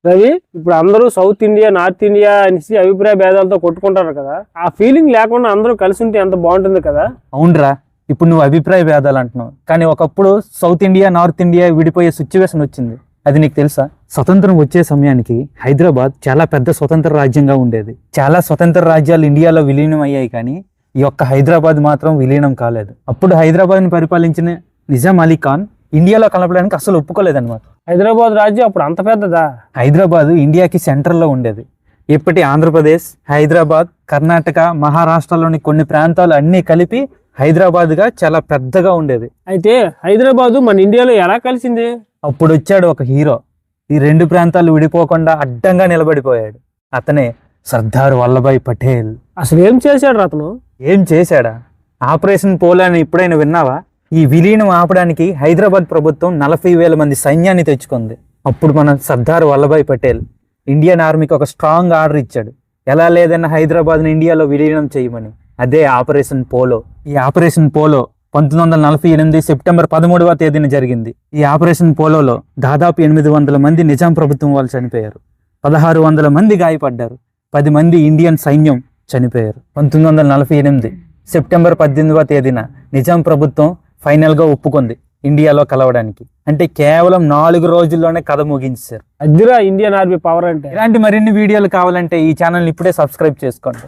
రవి, ఇప్పుడు అందరూ south India North India అనేసి అభిప్రాయ భేదాలతో కొట్టుకుంటారు కదా, ఆ ఫీలింగ్ లేకుండా అందరూ కలిసి ఉంటే ఎంత బాగుంటుంది కదా. అవునరా, ఇప్పుడు నువ్వు అభిప్రాయ భేదాలు అంటున్నావు, కానీ ఒకప్పుడు సౌత్ ఇండియా నార్త్ ఇండియా విడిపోయే సిచ్యువేషన్ వచ్చింది. అది నీకు తెలుసా? స్వతంత్రం వచ్చే సమయానికి హైదరాబాద్ చాలా పెద్ద స్వతంత్ర రాజ్యంగా ఉండేది. చాలా స్వతంత్ర రాజ్యాలు ఇండియాలో విలీనం అయ్యాయి, కానీ ఈ యొక్క హైదరాబాద్ మాత్రం విలీనం కాలేదు. అప్పుడు హైదరాబాద్ని పరిపాలించిన నిజాం అలీ ఖాన్ ఇండియాలో కలపడానికి అసలు ఒప్పుకోలేదన్నమాట. హైదరాబాద్ రాజ్యం అప్పుడు అంత పెద్దదా? హైదరాబాద్ ఇండియాకి సెంటర్లో ఉండేది. ఇప్పటి ఆంధ్రప్రదేశ్, హైదరాబాద్, కర్ణాటక, మహారాష్ట్రలోని కొన్ని ప్రాంతాలు అన్నీ కలిపి హైదరాబాద్గా చాలా పెద్దగా ఉండేది. అయితే హైదరాబాదు మన ఇండియాలో ఎలా కలిసింది? అప్పుడు వచ్చాడు ఒక హీరో, ఈ రెండు ప్రాంతాలు విడిపోకుండా అడ్డంగా నిలబడిపోయాడు. అతనే సర్దార్ వల్లభాయ్ పటేల్. అసలు ఏం చేశాడు అతను? ఏం చేశాడా? ఆపరేషన్ పోలో అని ఎప్పుడైనా విన్నావా? ఈ విలీనం ఆపడానికి హైదరాబాద్ ప్రభుత్వం 40,000 మంది సైన్యాన్ని తెచ్చుకుంది. అప్పుడు మన సర్దార్ వల్లభాయ్ పటేల్ ఇండియన్ ఆర్మీకి ఒక స్ట్రాంగ్ ఆర్డర్ ఇచ్చాడు, ఎలా లేదన్నా హైదరాబాద్ని ఇండియాలో విలీనం చేయమని. అదే ఆపరేషన్ పోలో. ఈ ఆపరేషన్ పోలో 1948 సెప్టెంబర్ 13వ తేదీన జరిగింది. ఈ ఆపరేషన్ పోలోలో దాదాపు 800 మంది నిజాం ప్రభుత్వం వాళ్ళు చనిపోయారు. 1600 మంది గాయపడ్డారు. 10 మంది ఇండియన్ సైన్యం చనిపోయారు. 1948 సెప్టెంబర్ 18వ తేదీన నిజాం ప్రభుత్వం ఫైనల్గా ఒప్పుకుంది ఇండియాలో కలవడానికి. అంటే కేవలం 4 రోజుల్లోనే కథ ముగించారు. అదిరా ఇండియన్ ఆర్మీ పవర్ అంటే. ఇలాంటి మరిన్ని వీడియోలు కావాలంటే ఈ ఛానల్ని ఇప్పుడే సబ్స్క్రైబ్ చేసుకోండి.